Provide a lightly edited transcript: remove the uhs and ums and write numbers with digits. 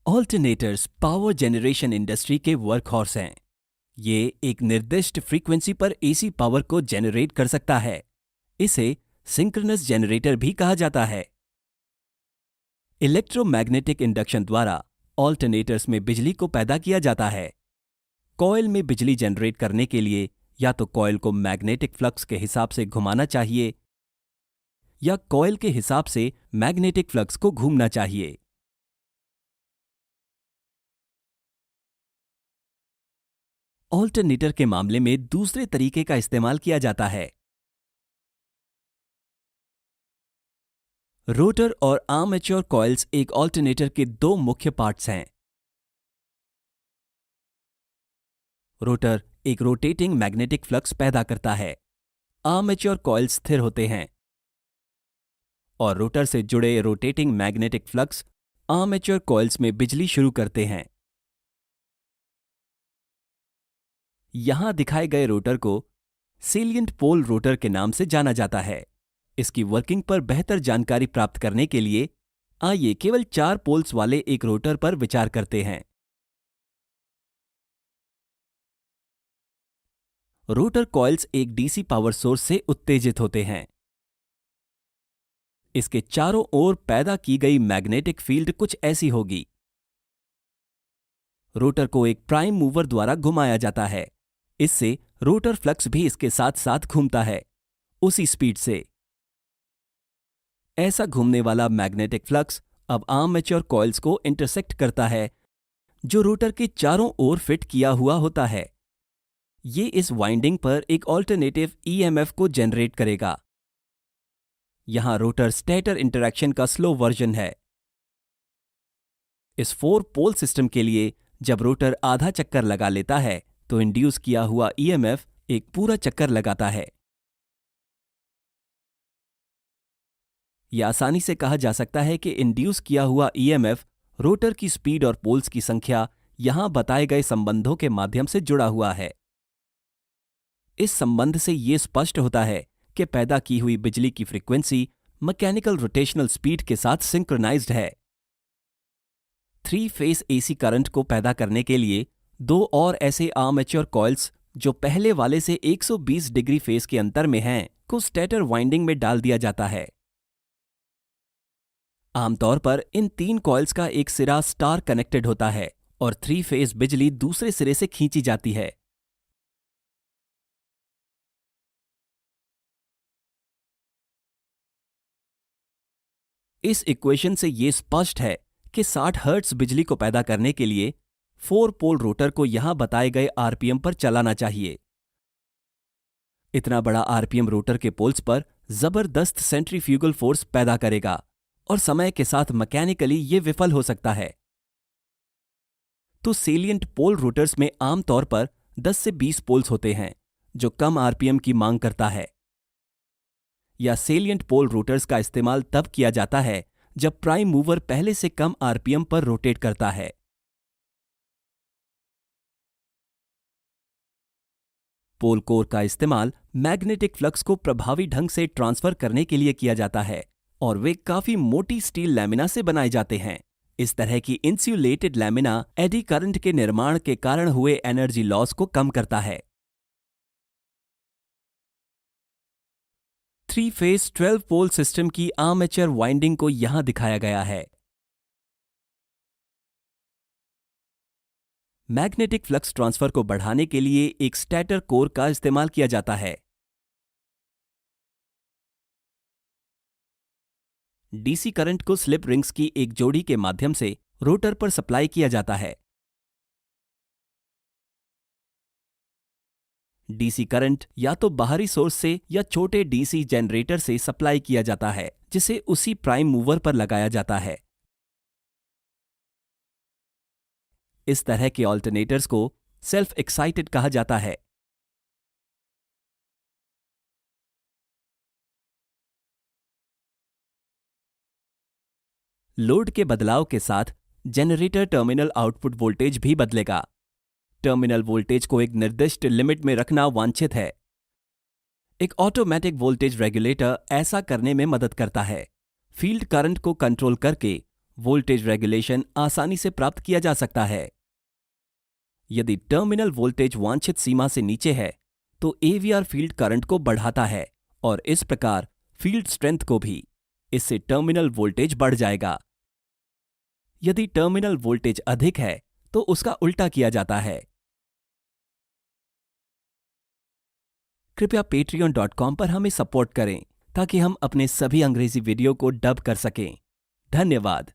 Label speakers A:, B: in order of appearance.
A: Alternators power generation industry के workhorse हैं। ये एक निर्दिष्ट फ्रीक्वेंसी पर एसी पावर को जनरेट कर सकता है। इसे सिंक्रोनस जनरेटर भी कहा जाता है। इलेक्ट्रोमैग्नेटिक इंडक्शन द्वारा ऑल्टरनेटर्स में बिजली को पैदा किया जाता है। कॉइल में बिजली जनरेट करने के लिए या तो कॉइल को मैग्नेटिक फ्लक्स के हिसाब से घुमाना चाहिए या कॉइल के हिसाब से मैग्नेटिक फ्लक्स को घूमना चाहिए। ऑल्टरनेटर के मामले में दूसरे तरीके का इस्तेमाल किया जाता है। रोटर और आर्मेचर कॉइल्स एक ऑल्टरनेटर के दो मुख्य पार्ट्स हैं। रोटर एक रोटेटिंग मैग्नेटिक फ्लक्स पैदा करता है। आर्मेचर कॉइल्स स्थिर होते हैं और रोटर से जुड़े rotating magnetic flux armature coils में बिजली शुरू करते हैं। यहां दिखाए गए रोटर को सेलिएंट पोल रोटर के नाम से जाना जाता है। इसकी वर्किंग पर बेहतर जानकारी प्राप्त करने के लिए आइए केवल 4 पोल्स वाले एक रोटर पर विचार करते हैं। रोटर कॉइल्स एक डीसी पावर सोर्स से उत्तेजित होते हैं। इसके चारों ओर पैदा की गई मैग्नेटिक फील्ड कुछ ऐसी होगी। रोटर को एक प्राइम मूवर द्वारा घुमाया जाता है। इससे रोटर फ्लक्स भी इसके साथ साथ घूमता है, उसी स्पीड से। ऐसा घूमने वाला मैग्नेटिक फ्लक्स अब आर्मेचर कॉइल्स को इंटरसेक्ट करता है, जो रोटर के चारों ओर फिट किया हुआ होता है। ये इस वाइंडिंग पर एक ऑल्टरनेटिव ईएमएफ को जनरेट करेगा। यहां रोटर स्टेटर इंटरैक्शन का स्लो वर्जन है। इस 4 पोल सिस्टम के लिए जब रोटर आधा चक्कर लगा लेता है तो इंड्यूस किया हुआ ईएमएफ एक पूरा चक्कर लगाता है। यह आसानी से कहा जा सकता है कि इंड्यूस किया हुआ ईएमएफ रोटर की स्पीड और पोल्स की संख्या यहां बताए गए संबंधों के माध्यम से जुड़ा हुआ है। इस संबंध से यह स्पष्ट होता है कि पैदा की हुई बिजली की फ्रीक्वेंसी मैकेनिकल रोटेशनल स्पीड के साथ सिंक्रोनाइज्ड है। 3 फेज एसी करंट को पैदा करने के लिए 2 और ऐसे आर्मेचर कॉइल्स जो पहले वाले से 120 डिग्री फेज के अंतर में हैं, को स्टेटर वाइंडिंग में डाल दिया जाता है। आमतौर पर इन 3 कॉइल्स का एक सिरा स्टार कनेक्टेड होता है और 3 फेज बिजली दूसरे सिरे से खींची जाती है। इस इक्वेशन से यह स्पष्ट है कि 60 हर्ट्ज बिजली को पैदा करने के लिए 4 पोल रोटर को यहां बताए गए आरपीएम पर चलाना चाहिए। इतना बड़ा आरपीएम रोटर के पोल्स पर जबरदस्त सेंट्रीफ्यूगल फोर्स पैदा करेगा और समय के साथ मैकेनिकली यह विफल हो सकता है। तो सेलिएंट पोल रोटर्स में आमतौर पर 10 से 20 पोल्स होते हैं, जो कम आरपीएम की मांग करता है। या सेलिएंट पोल रोटर्स का इस्तेमाल तब किया जाता है जब प्राइम मूवर पहले से कम आरपीएम पर रोटेट करता है। पोल कोर का इस्तेमाल मैग्नेटिक फ्लक्स को प्रभावी ढंग से ट्रांसफर करने के लिए किया जाता है और वे काफी मोटी स्टील लैमिना से बनाए जाते हैं। इस तरह की इंसुलेटेड लैमिना एडी करंट के निर्माण के कारण हुए एनर्जी लॉस को कम करता है। 3 फेज 12 पोल सिस्टम की आर्मेचर वाइंडिंग को यहां दिखाया गया है। मैग्नेटिक फ्लक्स ट्रांसफर को बढ़ाने के लिए एक स्टेटर कोर का इस्तेमाल किया जाता है। डीसी करंट को स्लिप रिंग्स की एक जोड़ी के माध्यम से रोटर पर सप्लाई किया जाता है। डीसी करंट या तो बाहरी सोर्स से या छोटे डीसी जनरेटर से सप्लाई किया जाता है, जिसे उसी प्राइम मूवर पर लगाया जाता है। इस तरह के ऑल्टरनेटर्स को सेल्फ एक्साइटेड कहा जाता है। लोड के बदलाव के साथ जनरेटर टर्मिनल आउटपुट वोल्टेज भी बदलेगा। टर्मिनल वोल्टेज को एक निर्दिष्ट लिमिट में रखना वांछित है। एक ऑटोमेटिक वोल्टेज रेगुलेटर ऐसा करने में मदद करता है। फील्ड करंट को कंट्रोल करके वोल्टेज रेगुलेशन आसानी से प्राप्त किया जा सकता है। यदि टर्मिनल वोल्टेज वांछित सीमा से नीचे है तो AVR फील्ड करंट को बढ़ाता है और इस प्रकार फील्ड स्ट्रेंथ को भी। इससे टर्मिनल वोल्टेज बढ़ जाएगा। यदि टर्मिनल वोल्टेज अधिक है तो उसका उल्टा किया जाता है। कृपया patreon.com पर हमें सपोर्ट करें ताकि हम अपने सभी अंग्रेजी वीडियो को डब कर सकें। धन्यवाद।